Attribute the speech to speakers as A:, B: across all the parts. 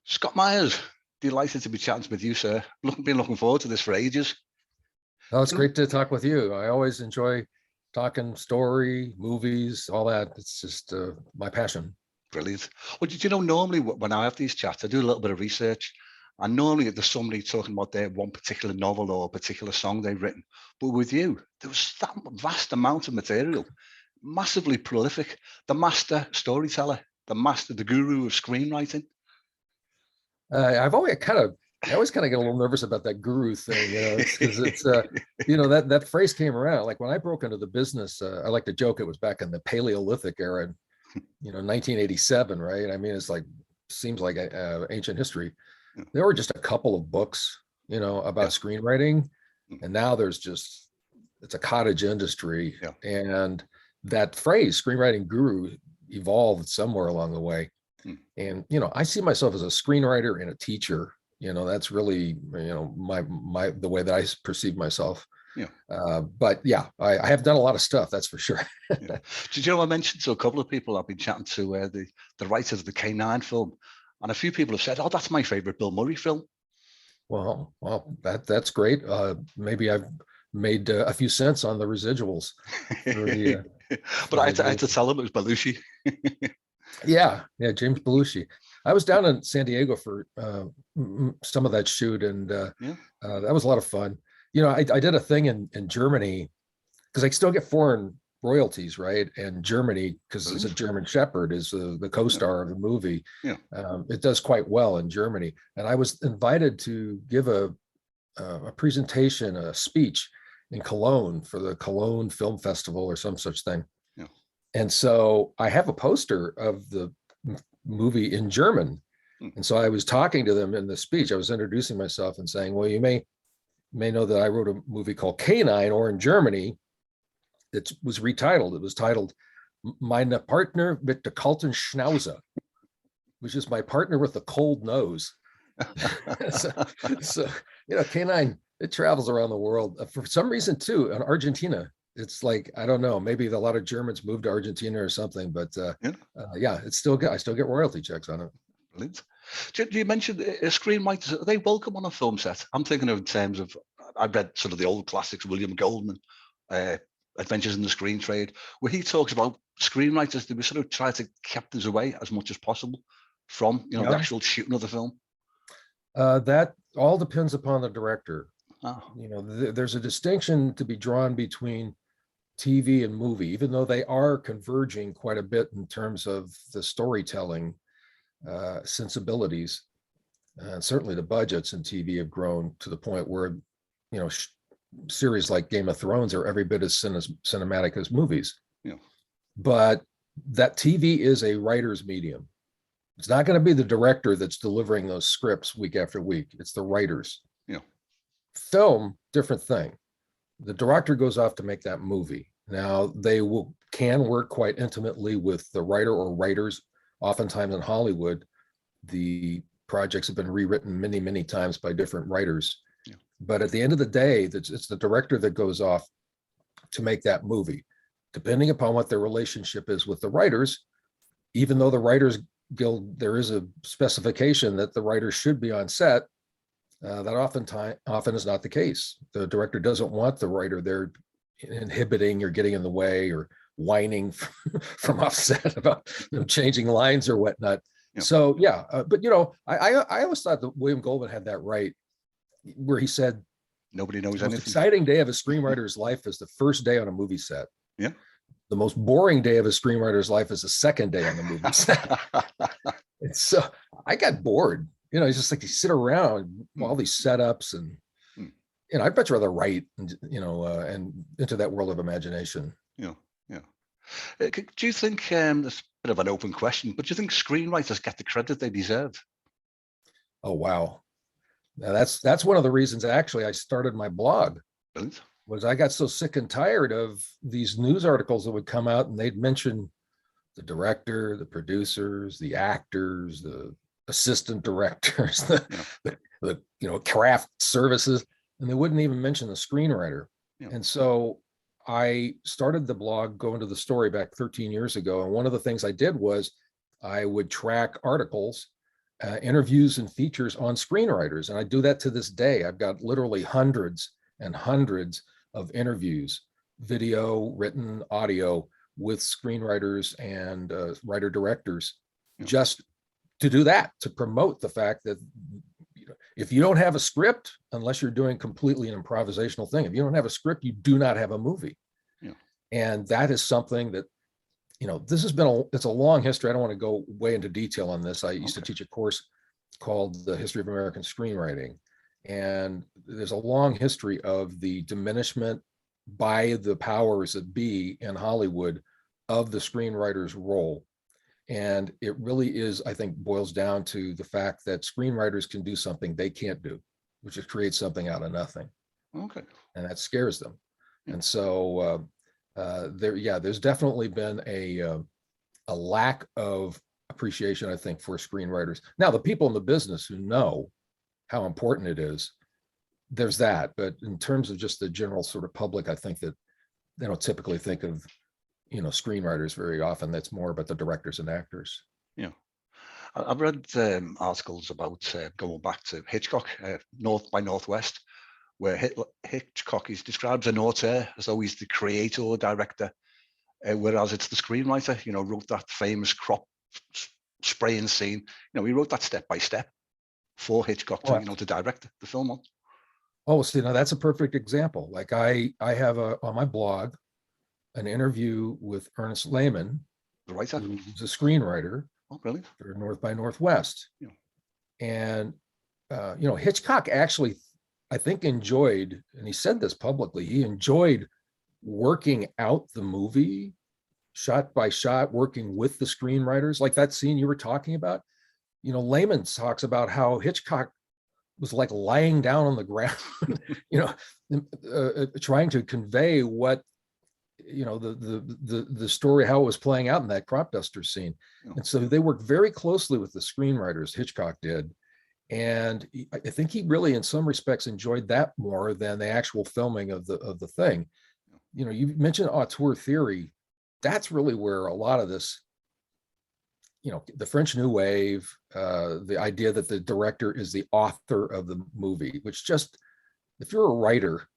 A: Scott Myers, delighted to be chatting with you, sir. Been looking forward to this for ages.
B: Oh, it's great to talk with you. I always enjoy talking story, movies, all that. It's just my passion.
A: Brilliant. Well, did you know, normally when I have these chats, I do a little bit of research. And normally there's somebody talking about their one particular novel or a particular song they've written. But with you, there was that vast amount of material, massively prolific, the master storyteller, the guru of screenwriting.
B: I've always kind of, I always kind of get a little nervous about that guru thing, because that phrase came around. Like when I broke into the business, I like to joke it was back in the Paleolithic era, 1987, right? I mean, it's like, seems like ancient history. There were just a couple of books, about screenwriting, and now it's a cottage industry. And that phrase, screenwriting guru, evolved somewhere along the way. And, I see myself as a screenwriter and a teacher. That's really, the way that I perceive myself. But yeah, I have done a lot of stuff, that's for sure.
A: Did you know I mentioned to a couple of people I've been chatting to, the writers of the K9 film, and a few people have said, "Oh, that's my favorite Bill Murray film."
B: Well, that's great. Maybe I've made a few cents on the residuals.
A: But I had to tell them it was Belushi.
B: Yeah, James Belushi. I was down in San Diego for some of that shoot, and that was a lot of fun. I did a thing in Germany because I still get foreign royalties, right? And Germany, because it's a German Shepherd, is the co-star of the movie. It does quite well in Germany, and I was invited to give a presentation, a speech in Cologne for the Cologne Film Festival or some such thing. And so I have a poster of the movie in German. And so I was talking to them in the speech. I was introducing myself and saying, well, you may know that I wrote a movie called K9, or in Germany, it was retitled. It was titled Meine Partner mit der kalten Schnauze, which is my partner with the cold nose. so K9, it travels around the world. For some reason, too, in Argentina, it's like, I don't know, maybe a lot of Germans moved to Argentina or something, but it's still good. I still get royalty checks on it.
A: Brilliant. You mentioned screenwriters. Are they welcome on a film set? I'm thinking of in terms of, I've read sort of the old classics, William Goldman, Adventures in the Screen Trade, where he talks about screenwriters. They were sort of try to keep this away as much as possible from, the actual shooting of the film.
B: That all depends upon the director.
A: Oh.
B: There's a distinction to be drawn between TV and movie, even though they are converging quite a bit in terms of the storytelling sensibilities. Certainly the budgets in TV have grown to the point where, series like Game of Thrones are every bit as cinematic as movies. But that TV is a writer's medium. It's not going to be the director that's delivering those scripts week after week. It's the writers. Film, different thing. The director goes off to make that movie. Now, they can work quite intimately with the writer or writers. Oftentimes in Hollywood, the projects have been rewritten many, many times by different writers. But at the end of the day, it's the director that goes off to make that movie. Depending upon what their relationship is with the writers, even though the Writers Guild, there is a specification that the writers should be on set, that often is not the case. The director doesn't want the writer there inhibiting or getting in the way or whining from offset about changing lines or whatnot. So but I always thought that William Goldman had that right, where he said,
A: nobody knows
B: the most
A: anything.
B: exciting day of a screenwriter's life is the first day on a movie set. The most boring day of a screenwriter's life is the second day on the movie set. And so I got bored. It's just like you sit around all these setups, and I'd much rather write, and into that world of imagination.
A: Do you think, this is a bit of an open question, but do you think screenwriters get the credit they deserve?
B: Oh, wow. Now that's one of the reasons actually I started my blog.
A: Brilliant.
B: Was I got so sick and tired of these news articles that would come out, and they'd mention the director, the producers, the actors, the assistant directors, the craft services, and they wouldn't even mention the screenwriter. And so I started the blog, Go Into the Story, back 13 years ago. And one of the things I did was I would track articles interviews and features on screenwriters. And I do that to this day. I've got literally hundreds and hundreds of interviews, video, written, audio, with screenwriters and writer directors, just to do that, to promote the fact that, you know, if you don't have a script, unless you're doing completely an improvisational thing, if you don't have a script, you do not have a movie. Yeah. And that is something that, you know, this has been it's a long history. I don't want to go way into detail on this. I used to teach a course called The History of American Screenwriting. And there's a long history of the diminishment by the powers that be in Hollywood of the screenwriter's role. And it really is, I think, boils down to the fact that screenwriters can do something they can't do, which is create something out of nothing. Okay. And that scares them. And so there's definitely been a lack of appreciation, I think, for screenwriters. Now, the people in the business who know how important it is, there's that. But in terms of just the general sort of public, I think that they don't typically think of, you know, screenwriters very often. That's more about the directors and actors. Yeah.
A: I've read articles about going back to Hitchcock, North by Northwest, where Hitchcock is described as an auteur, as though he's the creator, director, whereas it's the screenwriter, you know, wrote that famous crop spraying scene. You know, he wrote that step by step for Hitchcock to, you know, to direct the film on.
B: Oh, see, now that's a perfect example. Like I have on my blog an interview with Ernest Lehman,
A: the writer,
B: who's a screenwriter.
A: Oh, brilliant.
B: For North by Northwest. Yeah. And you know, Hitchcock actually, I think, enjoyed, and he said this publicly, he enjoyed working out the movie shot by shot, working with the screenwriters, like that scene you were talking about. You know, Lehman talks about how Hitchcock was like lying down on the ground, you know, trying to convey what, you know, the story, how it was playing out in that crop duster scene. Yeah. And so they worked very closely with the screenwriters, Hitchcock did. And I think he really, in some respects, enjoyed that more than the actual filming of the thing. You know, you mentioned auteur theory. That's really where a lot of this, you know, the French New Wave, the idea that the director is the author of the movie, which just, if you're a writer,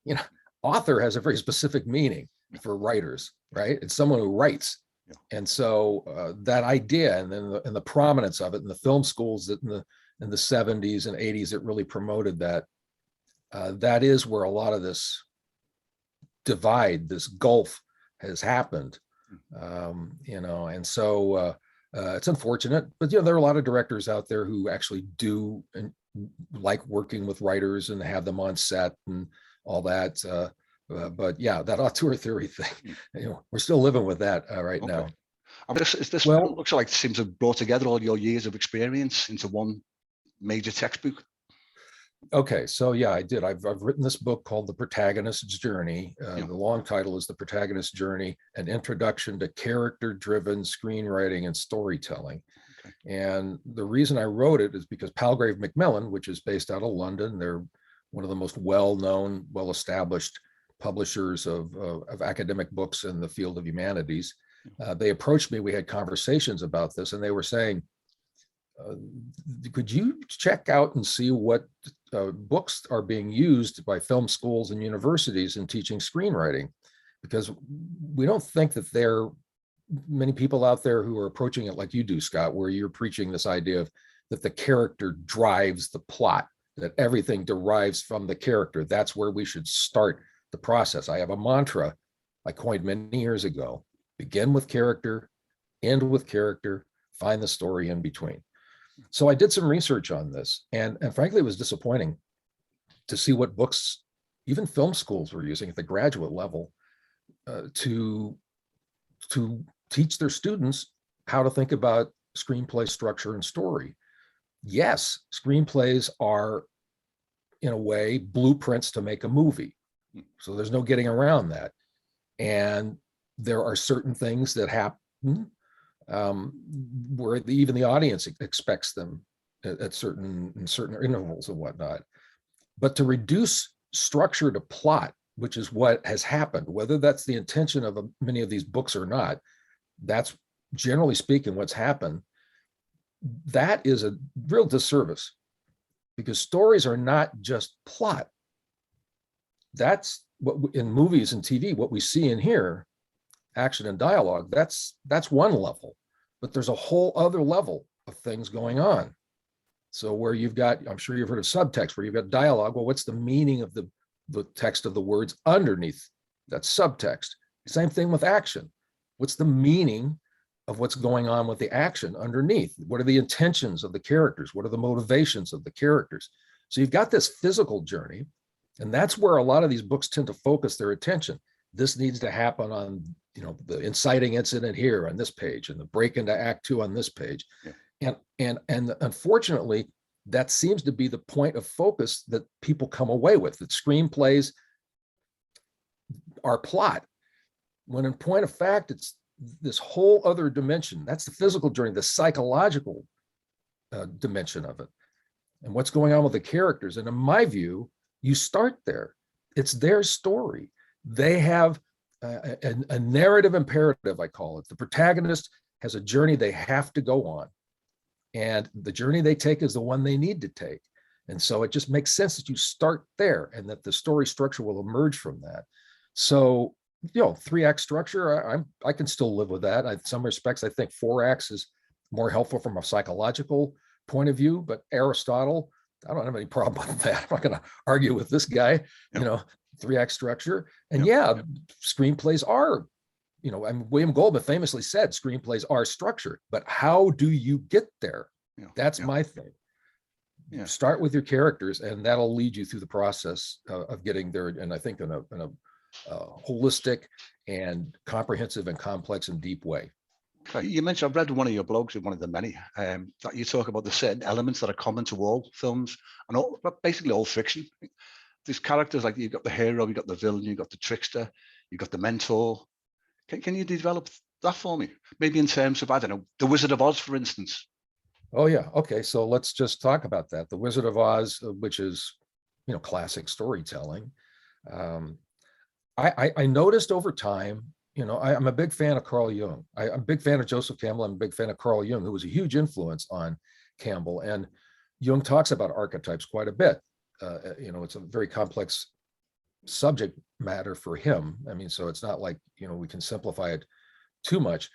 B: you know, author has a very specific meaning for writers, right? It's someone who writes. Yeah. And so that idea, and then the prominence of it in the film schools that in the 70s and 80s that really promoted that, that is where a lot of this divide, this gulf has happened. You know, and so it's unfortunate, but, you know, there are a lot of directors out there who actually do and like working with writers and have them on set and all that. But yeah, that auteur theory thing, you know, we're still living with that right now.
A: I mean, is this well, looks like it seems to have brought together all your years of experience into one major textbook.
B: Okay, so yeah, I did. I've written this book called The Protagonist's Journey. The long title is The Protagonist's Journey, an introduction to character-driven screenwriting and storytelling. Okay. And the reason I wrote it is because Palgrave Macmillan, which is based out of London, they're one of the most well-known, well-established publishers of academic books in the field of humanities. They approached me, we had conversations about this, and they were saying, could you check out and see what books are being used by film schools and universities in teaching screenwriting? Because we don't think that there are many people out there who are approaching it like you do, Scott, where you're preaching this idea of that the character drives the plot, that everything derives from the character. That's where we should start the process. I have a mantra I coined many years ago: begin with character, end with character, find the story in between. So I did some research on this, and frankly, it was disappointing to see what books even film schools were using at the graduate level to teach their students how to think about screenplay structure and story. Yes, screenplays are, in a way, blueprints to make a movie. So there's no getting around that. And there are certain things that happen where even the audience expects them at certain intervals and whatnot. But to reduce structure to plot, which is what has happened, whether that's the intention of many of these books or not, that's generally speaking what's happened. that is a real disservice, because stories are not just plot. That's what in movies and TV, what we see and hear, action and dialogue, that's one level, but there's a whole other level of things going on. So where you've got, I'm sure you've heard of subtext, where you've got dialogue. Well, what's the meaning of the text of the words underneath? That's subtext. Same thing with action. What's the meaning of what's going on with the action underneath? What are the intentions of the characters? What are the motivations of the characters? So you've got this physical journey, and that's where a lot of these books tend to focus their attention. This needs to happen on, the inciting incident here on this page, and the break into Act 2 on this page. Yeah. And unfortunately, that seems to be the point of focus that people come away with, that screenplays are plot, when in point of fact, it's this whole other dimension. That's the physical journey, the psychological dimension of it, and what's going on with the characters. And in my view, you start there. It's their story. They have a narrative imperative, I call it. The protagonist has a journey they have to go on, and the journey they take is the one they need to take. And so it just makes sense that you start there, and that the story structure will emerge from that. So, 3-act structure, I can still live with that. In some respects, I think 4 acts is more helpful from a psychological point of view, but Aristotle, I don't have any problem with that. I'm not going to argue with this guy, 3-act structure. And screenplays are, William Goldman famously said screenplays are structured, but how do you get there? That's my thing. Start with your characters, and that'll lead you through the process of getting there. And I think in a holistic and comprehensive and complex and deep way.
A: You mentioned, I've read one of your blogs, in one of the many, that you talk about the certain elements that are common to all films and basically all fiction. These characters, like you've got the hero, you've got the villain, you've got the trickster, you've got the mentor. Can you develop that for me? Maybe in terms of, I don't know, the Wizard of Oz, for instance.
B: Oh yeah, okay. So let's just talk about that. The Wizard of Oz, which is, classic storytelling. I noticed over time, I'm a big fan of Carl Jung. I'm a big fan of Joseph Campbell. I'm a big fan of Carl Jung, who was a huge influence on Campbell. And Jung talks about archetypes quite a bit. It's a very complex subject matter for him. I mean, so it's not like, we can simplify it too much,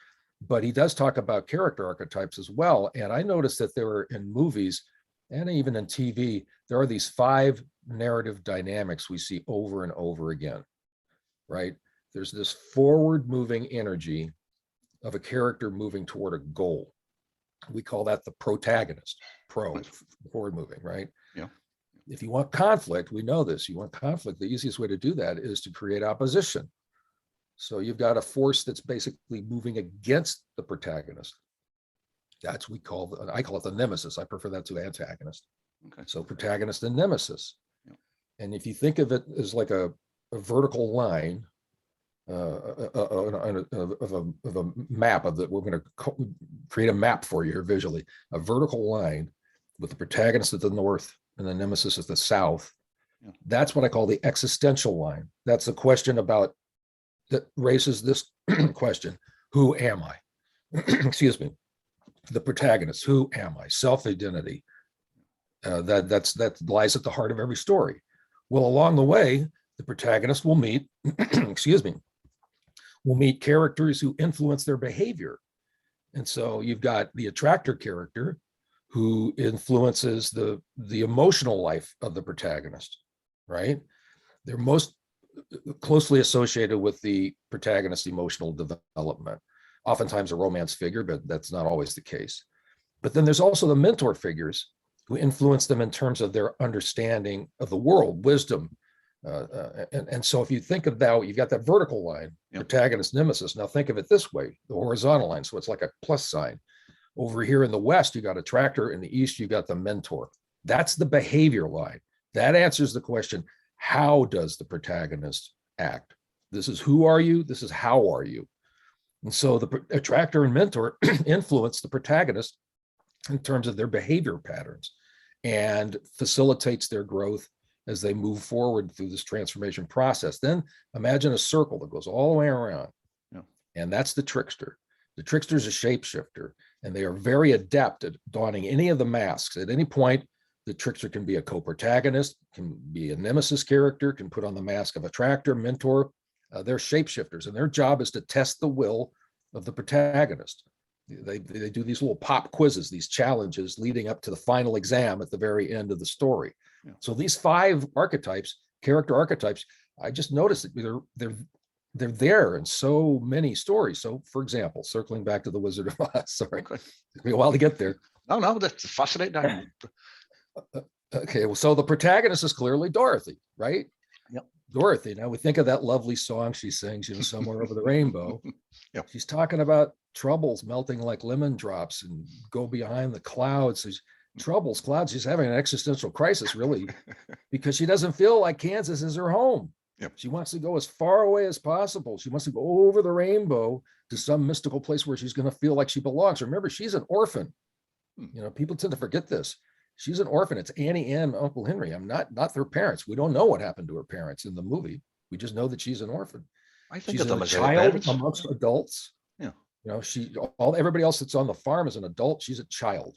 B: but he does talk about character archetypes as well. And I noticed that there were, in movies and even in TV, there are these 5 narrative dynamics we see over and over again, right? There's this forward moving energy of a character moving toward a goal. We call that the protagonist, forward moving, right?
A: Yeah.
B: If you want conflict, we know this, you want conflict, the easiest way to do that is to create opposition. So you've got a force that's basically moving against the protagonist. That's I call it the nemesis. I prefer that to antagonist. Okay. So protagonist and nemesis. Yeah. And if you think of it as like a vertical line of a map of that, we're going to create a map for you here visually, a vertical line with the protagonist at the north and the nemesis at the south. Yeah. That's what I call the existential line. That's the question that raises this question: who am I? Excuse me. The protagonist, who am I? Self-identity. That lies at the heart of every story. Well, along the way, the protagonist will meet, will meet characters who influence their behavior. And so you've got the attractor character who influences the emotional life of the protagonist, right? They're most closely associated with the protagonist's emotional development. Oftentimes a romance figure, but that's not always the case. But then there's also the mentor figures who influence them in terms of their understanding of the world, wisdom. And so if you think of that, you've got that vertical line, protagonist, nemesis. Now think of it this way, the horizontal line. So it's like a plus sign. Over here in the West, you got attractor. In the East, you got the mentor. That's the behavior line. That answers the question, how does the protagonist act? This is who are you? This is how are you? And so the attractor and mentor influence the protagonist in terms of their behavior patterns and facilitates their growth as they move forward through this transformation process. Then imagine a circle that goes all the way around. Yeah. And that's the trickster. The trickster is a shapeshifter. And they are very adept at donning any of the masks. At any point, the trickster can be a co-protagonist, can be a nemesis character, can put on the mask of attractor, mentor. They're shapeshifters, and their job is to test the will of the protagonist. They do these little pop quizzes, these challenges leading up to the final exam at the very end of the story. Yeah. So these 5 archetypes, character archetypes, I just noticed that they're there in so many stories. So, for example, circling back to the Wizard of Oz, sorry, okay. Took me a while to get there.
A: No, that's fascinating.
B: Okay, well, so the protagonist is clearly Dorothy, right?
A: Yep.
B: Dorothy. Now we think of that lovely song she sings, somewhere over the rainbow.
A: Yep.
B: She's talking about troubles melting like lemon drops and go behind the clouds. There's troubles, clouds. She's having an existential crisis, really, because she doesn't feel like Kansas is her home.
A: Yep.
B: She wants to go as far away as possible. She wants to go over the rainbow to some mystical place where she's going to feel like she belongs. Remember, she's an orphan. People tend to forget this. She's an orphan. It's Annie Ann and Uncle Henry. I'm not their parents. We don't know what happened to her parents in the movie. We just know that she's an orphan.
A: I think
B: she's a child amongst adults. Yeah. Everybody else that's on the farm is an adult. She's a child.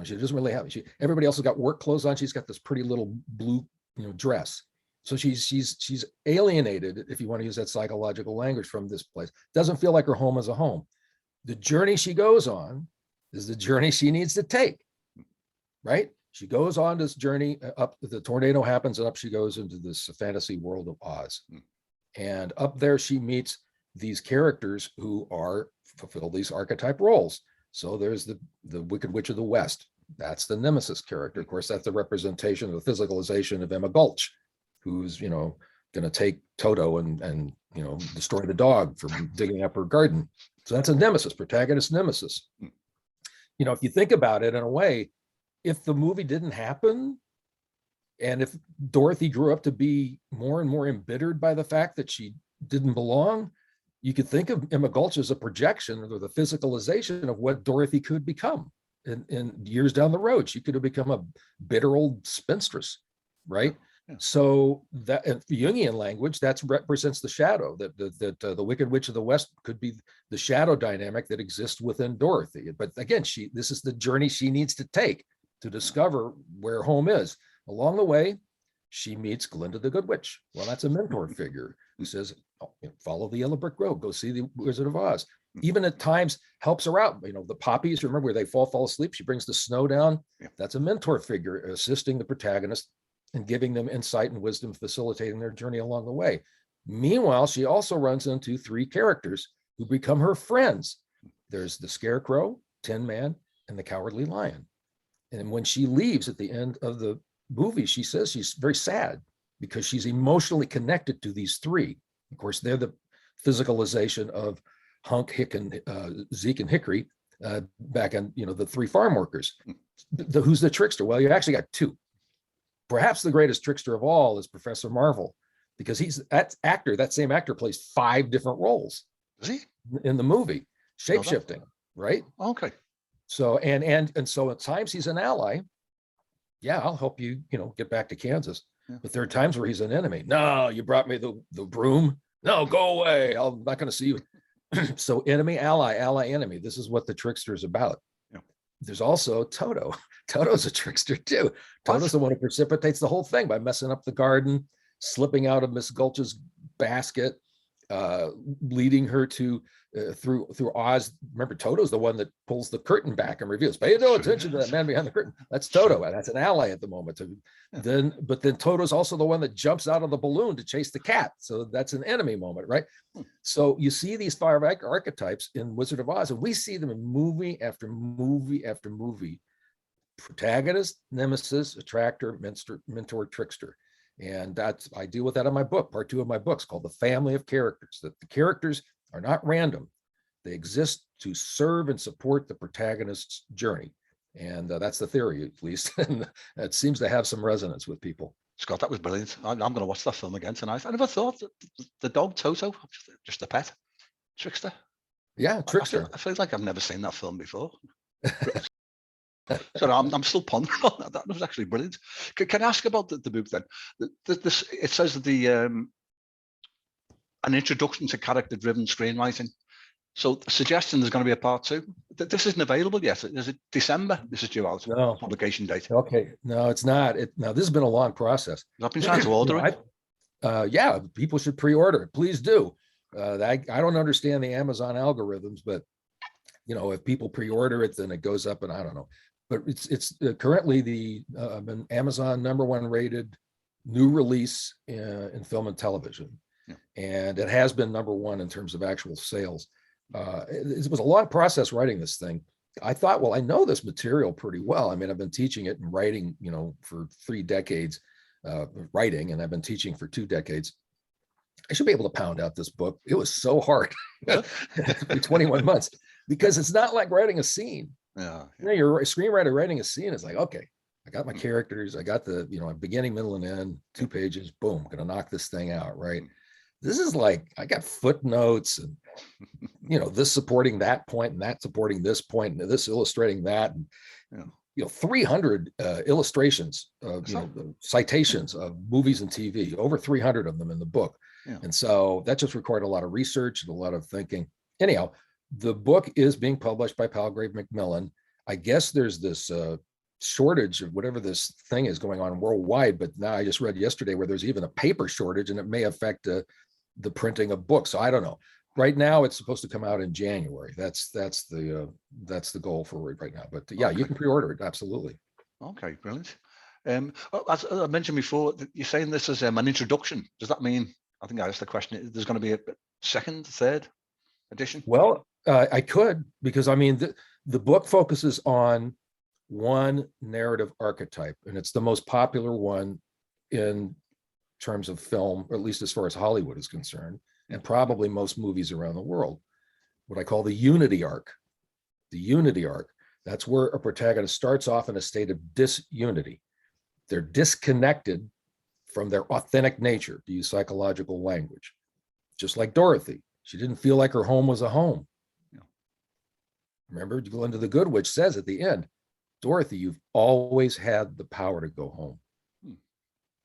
B: She doesn't really have. Everybody else has got work clothes on. She's got this pretty little blue, dress. So she's alienated, if you want to use that psychological language, from this place. Doesn't feel like her home is a home. The journey she goes on is the journey she needs to take, right? She goes on this journey up, the tornado happens, and up she goes into this fantasy world of Oz. And up there she meets these characters who fulfill these archetype roles. So there's the Wicked Witch of the West. That's the nemesis character. Of course, that's the representation of the physicalization of Emma Gulch, who's, going to take Toto and destroy the dog for digging up her garden. So that's a nemesis, protagonist nemesis. If you think about it in a way, if the movie didn't happen, and if Dorothy grew up to be more and more embittered by the fact that she didn't belong, you could think of Emma Gulch as a projection or the physicalization of what Dorothy could become in years down the road. She could have become a bitter old spinstress, right? Yeah. So that, in Jungian language, that represents the shadow, that the Wicked Witch of the West could be the shadow dynamic that exists within Dorothy. But again, this is the journey she needs to take to discover where home is. Along the way, she meets Glinda the Good Witch. Well, that's a mentor figure who says, follow the yellow brick road, go see the Wizard of Oz. Even at times helps her out. The poppies, remember, where they fall asleep, she brings the snow down. Yeah. That's a mentor figure assisting the protagonist and giving them insight and wisdom, facilitating their journey along the way. Meanwhile, she also runs into 3 characters who become her friends. There's the Scarecrow, Tin Man, and the Cowardly Lion. And when she leaves at the end of the movie, she says she's very sad because she's emotionally connected to these 3. Of course, they're the physicalization of Hunk, Hick, and Zeke and Hickory back in, the 3 farm workers. Who's the trickster? Well, you actually got 2. Perhaps the greatest trickster of all is Professor Marvel, because that same actor plays 5 different roles.
A: Is he?
B: In the movie, shape-shifting, right?
A: Okay.
B: So and so at times he's an ally. Yeah, I'll help you, get back to Kansas. Yeah. But there are times where he's an enemy. No, you brought me the broom. No, go away. I'm not going to see you. So enemy, ally, enemy. This is what the trickster is about. Yeah. There's also Toto. Toto's a trickster too. Toto's the one who precipitates the whole thing by messing up the garden, slipping out of Miss Gulch's basket, leading her to through Oz. Remember, Toto's the one that pulls the curtain back and reveals, pay no attention to that man behind the curtain. That's Toto. That's an ally at the moment. But then Toto's also the one that jumps out of the balloon to chase the cat. So that's an enemy moment, right? So you see these 5 archetypes in Wizard of Oz, and we see them in movie after movie after movie. Protagonist, nemesis, attractor, mentor, trickster. And I deal with that in my book, part 2 of my book's called The Family of Characters, that the characters are not random. They exist to serve and support the protagonist's journey. And that's the theory, at least. And it seems to have some resonance with people.
A: Scott, that was brilliant. I'm going to watch that film again tonight. I never thought that the dog Toto, just a pet, trickster.
B: Yeah, trickster.
A: I feel like I've never seen that film before. So I'm still pondering on that. That was actually brilliant. Can I ask about the book then? It says that an introduction to character-driven screenwriting. So suggesting there's going to be a part 2. This isn't available yet. Is it December? This is due out.
B: No.
A: Publication date.
B: Okay. No, it's not. Now, this has been a long process.
A: I've been trying to order it.
B: Yeah, people should pre-order it. Please do. I don't understand the Amazon algorithms, but if people pre-order it, then it goes up, and I don't know. But it's currently the Amazon #1 rated new release in film and television, and it has been #1 in terms of actual sales. It was a long process writing this thing. I thought, well, I know this material pretty well. I mean, I've been teaching it and writing, for 3 decades, writing, and I've been teaching for 2 decades. I should be able to pound out this book. It was so hard. It took me 21 months because it's not like writing a scene.
A: Yeah.
B: You're a screenwriter writing a scene. It's like, okay, I got my characters. I got the, beginning, middle, and end, 2 pages. Boom, gonna knock this thing out, right? This is like, I got footnotes and, this supporting that point and that supporting this point and this illustrating that. And, 300 illustrations, citations of movies and TV, over 300 of them in the book. Yeah. And so that just required a lot of research and a lot of thinking. Anyhow, the book is being published by Palgrave Macmillan. I guess there's this shortage of whatever this thing is going on worldwide, but now I just read yesterday where there's even a paper shortage, and it may affect the printing of books. So I don't know. Right now, it's supposed to come out in January. That's the goal for it right now. But yeah, okay. You can pre-order it. Absolutely.
A: Okay, brilliant. As I mentioned before, you're saying this is an introduction. Does that mean? I think I asked the question. There's going to be a second, third edition?
B: Well, I could, because I mean the book focuses on one narrative archetype, and it's the most popular one in terms of film, or at least as far as Hollywood is concerned, and probably most movies around the world. What I call the unity arc. The unity arc. That's where a protagonist starts off in a state of disunity. They're disconnected from their authentic nature, to use psychological language. Just like Dorothy. She didn't feel like her home was a home. Yeah. Remember, Glinda the Good Witch says at the end, Dorothy, you've always had the power to go home.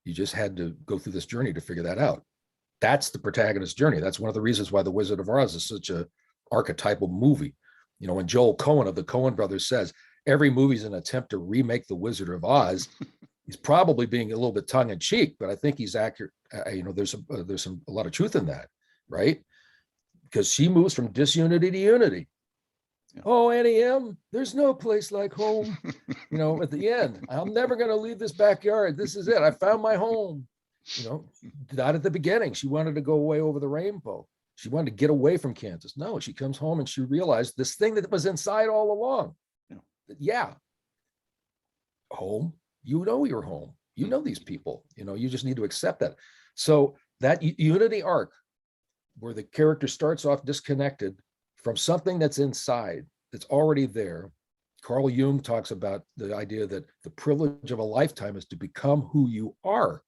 B: You just had to go through this journey to figure that out. That's the protagonist's journey. That's one of the reasons why The Wizard of Oz is such an archetypal movie. When Joel Coen of the Coen brothers says every movie is an attempt to remake The Wizard of Oz, he's probably being a little bit tongue in cheek, but I think he's accurate. There's a lot of truth in that, right? Because she moves from disunity to unity. Yeah. Oh, Annie M, there's no place like home. At the end, I'm never going to leave this backyard. This is it. I found my home. Not at the beginning. She wanted to go away over the rainbow. She wanted to get away from Kansas. No, she comes home and she realized this thing that was inside all along. Yeah. Home. You're home. You know these people. You just need to accept that. So that unity arc, where the character starts off disconnected from something that's inside, that's already there. Carl Jung talks about the idea that the privilege of a lifetime is to become who you are.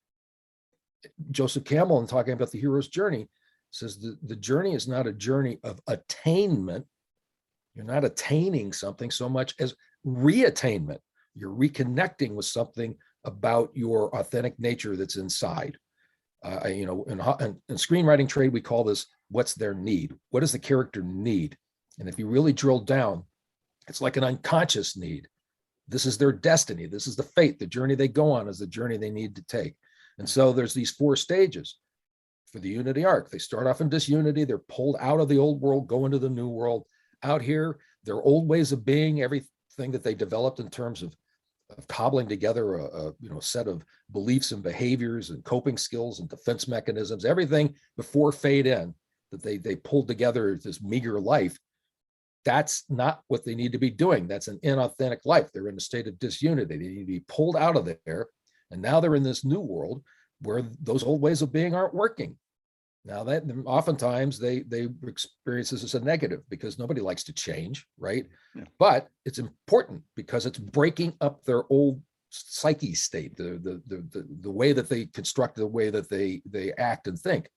B: Joseph Campbell, in talking about the hero's journey, says the journey is not a journey of attainment. You're not attaining something so much as reattainment. You're reconnecting with something about your authentic nature that's inside. In screenwriting trade, we call this what's their need? What does the character need? And if you really drill down, it's like an unconscious need. This is their destiny. This is the fate. The journey they go on is the journey they need to take. And so there's these 4 stages for the unity arc. They start off in disunity. They're pulled out of the old world, go into the new world. Out here, their old ways of being, everything that they developed in terms of cobbling together a set of beliefs and behaviors and coping skills and defense mechanisms, everything before fade in that they pulled together this meager life. That's not what they need to be doing. That's an inauthentic life. They're in a state of disunity. They need to be pulled out of there. And now they're in this new world where those old ways of being aren't working. Now that oftentimes they experience this as a negative because nobody likes to change, right? Yeah. But it's important because it's breaking up their old psyche state, the way that they construct, the way that they act and think.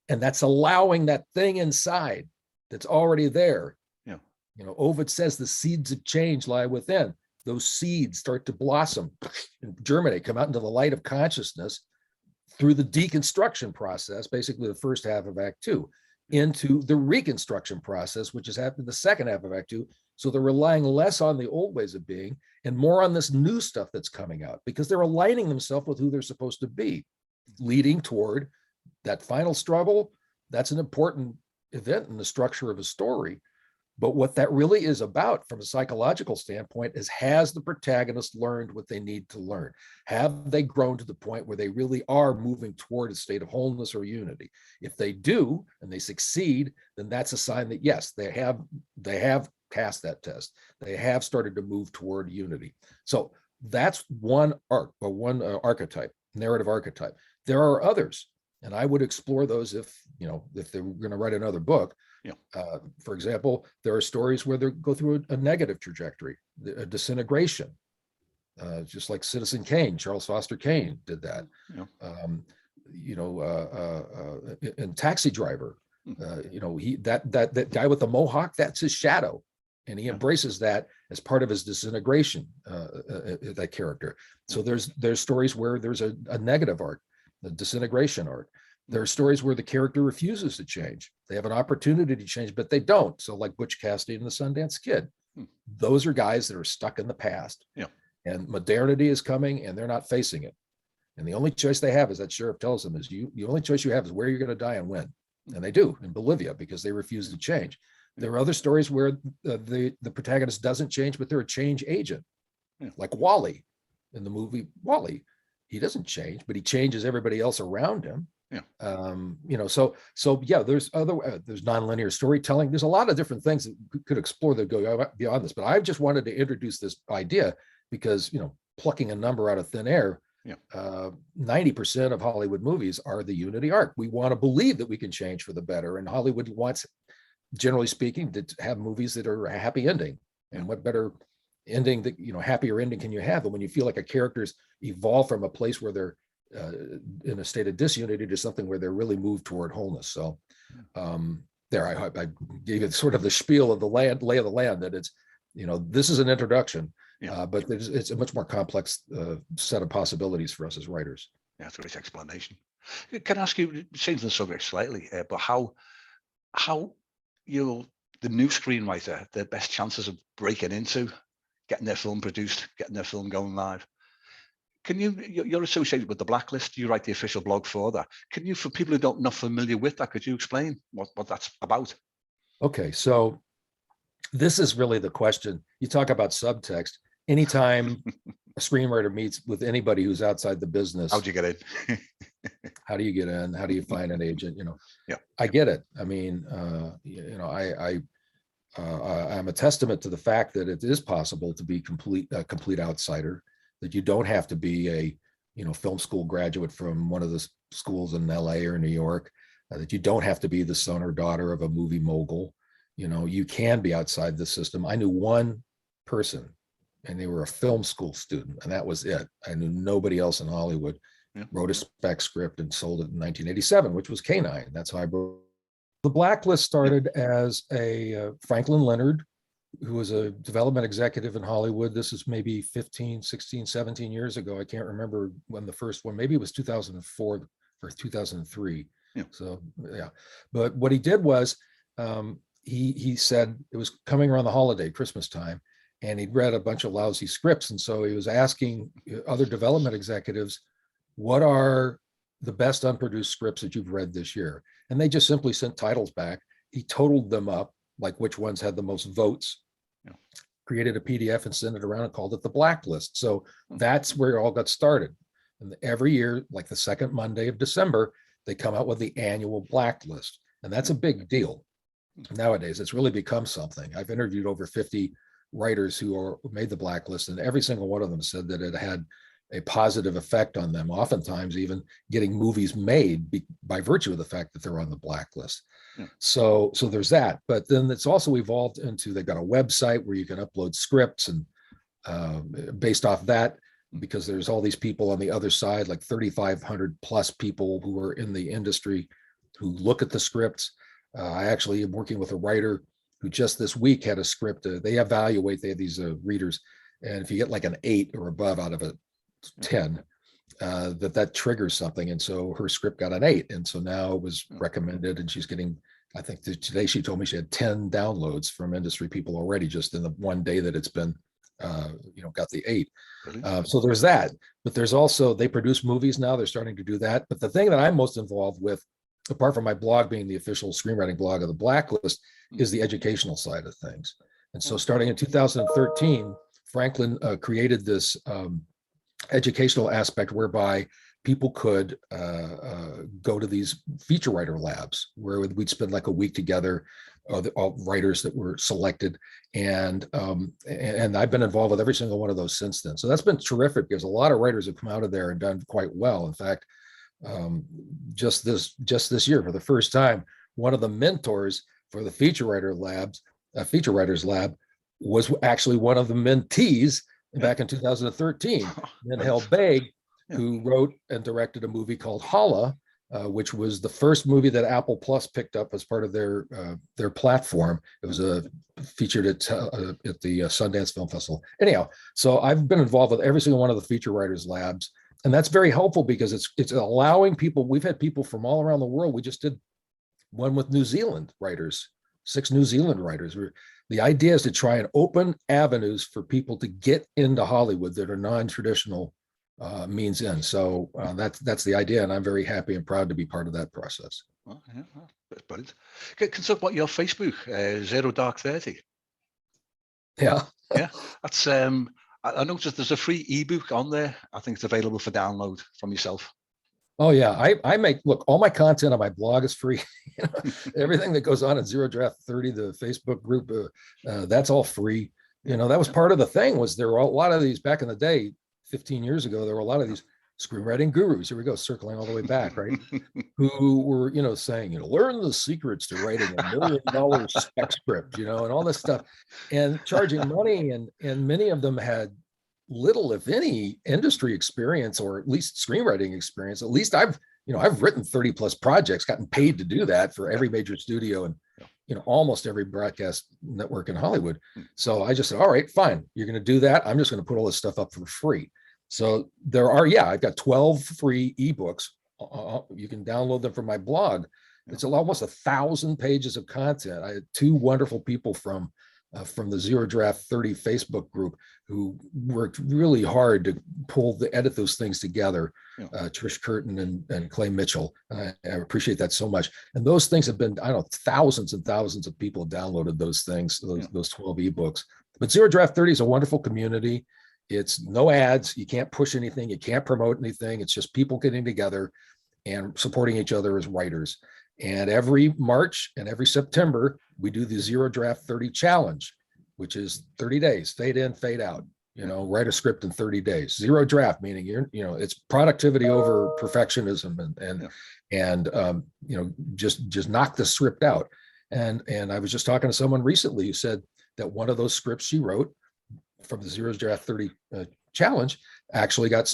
B: And that's allowing that thing inside that's already there. Yeah. Ovid says the seeds of change lie within. Those seeds start to blossom and germinate, come out into the light of consciousness through the deconstruction process, basically the first half of Act 2. into the reconstruction process, which has happened in the second half of Act Two. So they're relying less on the old ways of being and more on this new stuff that's coming out, because they're aligning themselves with who they're supposed to be, leading toward that final struggle. That's an important event in the structure of a story. But what that really is about from a psychological standpoint is, has the protagonist learned what they need to learn? Have they grown to the point where they really are moving toward a state of wholeness or unity? If they do and they succeed, then that's a sign that yes, they have passed that test. They have started to move toward unity. So that's one arc, or one archetype, narrative archetype. There are others, and I would explore those if they were going to write another book.
A: Yeah.
B: For example, there are stories where they go through a negative trajectory, a disintegration, just like Citizen Kane. Charles Foster Kane did that.
A: Yeah.
B: In Taxi Driver, that guy with the mohawk, that's his shadow, and he embraces that as part of his disintegration. That character. So there's stories where there's a negative arc, the disintegration arc. There are stories where the character refuses to change. They have an opportunity to change, but they don't. So like Butch Cassidy and the Sundance Kid, those are guys that are stuck in the past.
A: Yeah.
B: And modernity is coming and they're not facing it. And the only choice they have, as that sheriff tells them, is the only choice you have is where you're going to die and when. And they do in Bolivia, because they refuse to change. There are other stories where the protagonist doesn't change, but they're a change agent. Like Wally in the movie Wally. He doesn't change, but he changes everybody else around him. So there's there's nonlinear storytelling. There's a lot of different things that we could explore that go beyond this, but I just wanted to introduce this idea because, plucking a number out of thin air, 90% of Hollywood movies are the unity arc. We want to believe that we can change for the better, and Hollywood wants, generally speaking, to have movies that are a happy ending. And what better ending that, happier ending can you have than when you feel like a character's evolved from a place where they're in a state of disunity to something where they're really moved toward wholeness. So I gave it sort of the spiel of the lay of the land, that it's, this is an introduction, but it's a much more complex set of possibilities for us as writers.
A: Yeah, that's a great explanation. Can I ask you, changing the subject slightly, but how the new screenwriter, their best chances of breaking into getting their film produced, getting their film going live? Can you're associated with the Blacklist, you write the official blog for that. Can you, for people who not familiar with that, could you explain what that's about?
B: Okay, so this is really the question. You talk about subtext. Anytime a screenwriter meets with anybody who's outside the business,
A: how'd you get in?
B: How do you get in? How do you find an agent?
A: Yeah,
B: I get it. I mean, I'm a testament to the fact that it is possible to be a complete outsider, that you don't have to be a film school graduate from one of the schools in LA or New York, that you don't have to be the son or daughter of a movie mogul. You can be outside the system. I knew one person, and they were a film school student, and that was it. I knew nobody else in Hollywood. Wrote a spec script and sold it in 1987, which was Canine. That's how I wrote. The Blacklist started as a Franklin Leonard, who was a development executive in Hollywood. This is maybe 15, 16, 17 years ago. I can't remember when the first one, maybe it was 2004 or 2003. So, yeah. But what he did was he said it was coming around the holiday, Christmas time, and he'd read a bunch of lousy scripts. And so he was asking other development executives, what are the best unproduced scripts that you've read this year? And they just simply sent titles back. He totaled them up, like which ones had the most votes, created a PDF and sent it around and called it the Blacklist. So that's where it all got started. And every year, like the second Monday of December, they come out with the annual Blacklist. And that's a big deal. Nowadays, it's really become something. I've interviewed over 50 writers who made the Blacklist, and every single one of them said that it had a positive effect on them, oftentimes even getting movies made by virtue of the fact that they're on the Blacklist. So there's that. But then it's also evolved into, they've got a website where you can upload scripts, and based off that, because there's all these people on the other side, like 3,500 plus people who are in the industry who look at the scripts. I actually am working with a writer who just this week had a script. They have these readers, and if you get like an 8 or above out of a 10, that triggers something. And so her script got an 8. And so now it was recommended, and she's getting I think that today she told me she had 10 downloads from industry people already just in the one day that it's been, got the 8. So there's that, but there's also, they produce movies now. They're starting to do that. But the thing that I'm most involved with, apart from my blog being the official screenwriting blog of the Blacklist, is the educational side of things. And so starting in 2013, Franklin created this educational aspect whereby people could go to these feature writer labs where we'd spend like a week together, all writers that were selected. And I've been involved with every single one of those since then. So that's been terrific because a lot of writers have come out of there and done quite well. In fact, just this year, for the first time, one of the mentors for the feature writers lab was actually one of the mentees back in 2013, Minhel Beg, who wrote and directed a movie called Hala, which was the first movie that Apple Plus picked up as part of their platform. It was featured at the Sundance Film Festival. Anyhow, so I've been involved with every single one of the feature writers labs, and that's very helpful because it's allowing people. We've had people from all around the world. We just did one with New Zealand writers, 6 New Zealand writers. The idea is to try and open avenues for people to get into Hollywood that are non-traditional means in. So that's the idea, and I'm very happy and proud to be part of that process.
A: Oh, yeah, that's brilliant. Can you talk about your Facebook, Zero Dark 30?
B: Yeah,
A: that's I noticed there's a free ebook on there. I think it's available for download from yourself.
B: Oh yeah, I make, look, all my content on my blog is free. Everything that goes on in Zero Draft 30, the Facebook group, that's all free. That was part of the thing. Was there were a lot of these back in the day, 15 years ago, there were a lot of these screenwriting gurus. Here we go, circling all the way back, right? Who were, saying, learn the secrets to writing a $1 million spec script, and all this stuff, and charging money. And many of them had little, if any, industry experience, or at least screenwriting experience. At least I've written 30 plus projects, gotten paid to do that for every major studio and almost every broadcast network in Hollywood. So I just said, all right, fine, you're going to do that. I'm just going to put all this stuff up for free. So I've got 12 free ebooks. You can download them from my blog. It's almost 1,000 pages of content. I had 2 wonderful people from the Zero Draft 30 Facebook group who worked really hard to edit those things together. Trish Curtin and Clay Mitchell. I appreciate that so much. And those things have been, thousands and thousands of people have downloaded those things, those 12 ebooks. But Zero Draft 30 is a wonderful community. It's no ads. You can't push anything. You can't promote anything. It's just people getting together and supporting each other as writers. And every March and every September, we do the Zero Draft 30 challenge, which is 30 days, fade in, fade out, write a script in 30 days. Zero draft, meaning it's productivity over perfectionism and just knock the script out. And I was just talking to someone recently who said that one of those scripts she wrote from the Zero Draft 30 challenge actually got,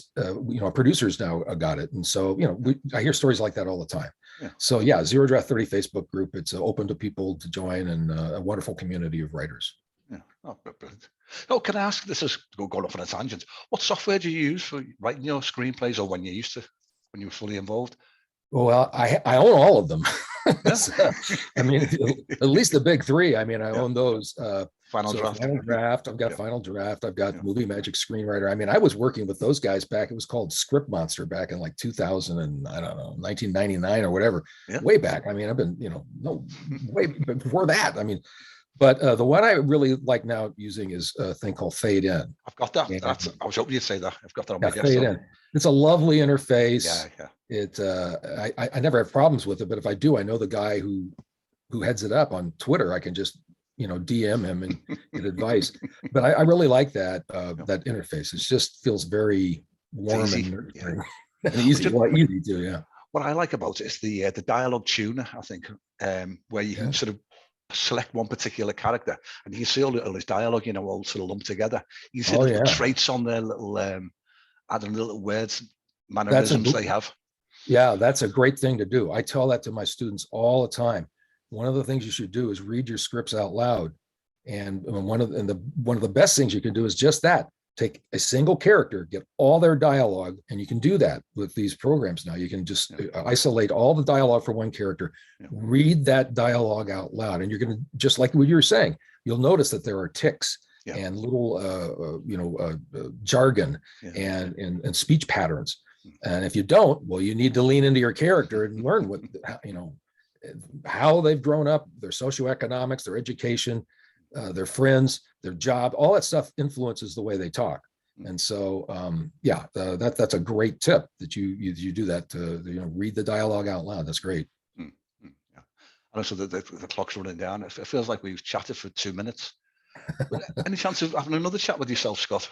B: producers now got it. And so, I hear stories like that all the time. So Zero Draft 30 Facebook group, it's open to people to join, and a wonderful community of writers.
A: Oh, brilliant. Oh, can I ask, this is going off on a tangent, what software do you use for writing your screenplays, or when you were fully involved?
B: Well, I own all of them. So, at least the big 3. I own those.
A: Final
B: Draft. I've got Final Draft. I've got Movie Magic Screenwriter. I was working with those guys back. It was called Script Monster back in like 2000 and 1999 or whatever. Way back. I've been, way before that. But the one I really like now using is a thing called Fade In.
A: I've got that. I was hoping you'd say that. I've got that on my
B: Fade In. It's a lovely interface.
A: Yeah.
B: It I never have problems with it, but if I do, I know the guy who heads it up on Twitter. I can just DM him and get advice. But I really like that that interface. It just feels very warm and easy. Easy too.
A: What I like about it is the dialogue tuner, I think, where you can sort of select one particular character and you can see all his dialogue, all sort of lumped together. You see the traits on their little adding little words, mannerisms they have.
B: Yeah, that's a great thing to do. I tell that to my students all the time. One of the things you should do is read your scripts out loud. And one of the best things you can do is just that. take a single character, get all their dialogue, and you can do that with these programs now. You can just isolate all the dialogue for one character, read that dialogue out loud, and you're going to, just like what you were saying, you'll notice that there are ticks and little, jargon and speech patterns. And if you don't, well, you need to lean into your character and learn what, how they've grown up, their socioeconomics, their education, their friends, their job, all that stuff influences the way they talk. And so, that's a great tip that you do that to, read the dialogue out loud. That's great.
A: Yeah. And also the clock's running down. It feels like we've chatted for 2 minutes. Any chance of having another chat with yourself, Scott?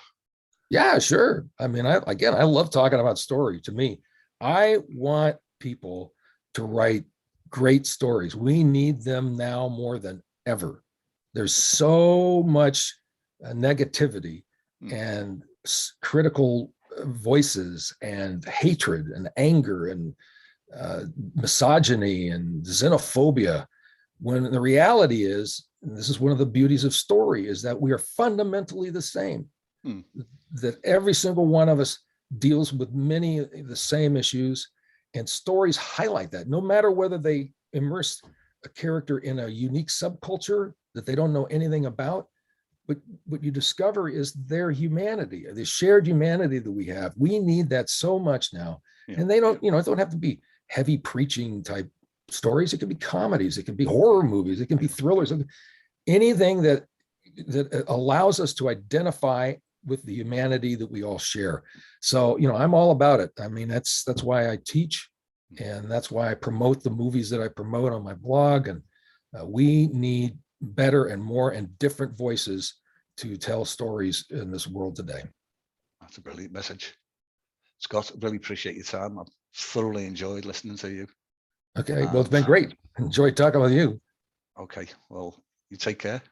B: Yeah, sure. I mean, I love talking about story. To me, I want people to write great stories. We need them now more than ever. There's so much negativity and critical voices and hatred and anger and misogyny and xenophobia, when the reality is, and this is one of the beauties of story, is that we are fundamentally the same. That every single one of us deals with many of the same issues, and stories highlight that. No matter whether they immerse a character in a unique subculture that they don't know anything about, but what you discover is their humanity, the shared humanity that we have. We need that so much now. And they don't, it don't have to be heavy preaching type stories. It can be comedies, it can be horror movies, it can be thrillers, anything that allows us to identify with the humanity that we all share. So, I'm all about it. I mean, that's why I teach, and that's why I promote the movies that I promote on my blog. And we need better and more and different voices to tell stories in this world today.
A: That's a brilliant message. Scott, I really appreciate your time. I've thoroughly enjoyed listening to you.
B: Okay, well, it's been great. Enjoyed talking with you.
A: Okay, well, you take care.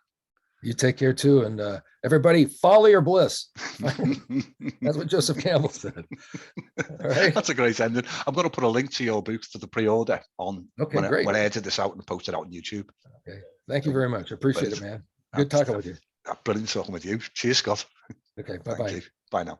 B: You take care too. And everybody, follow your bliss. That's what Joseph Campbell said. All right.
A: That's a great ending. I'm going to put a link to your book to the pre-order on when I edit this out and post it out on YouTube.
B: Okay. Thank you very much. I appreciate it, man. Good talking with you.
A: Brilliant talking with you. Cheers, Scott.
B: Okay. Bye-bye.
A: Bye now.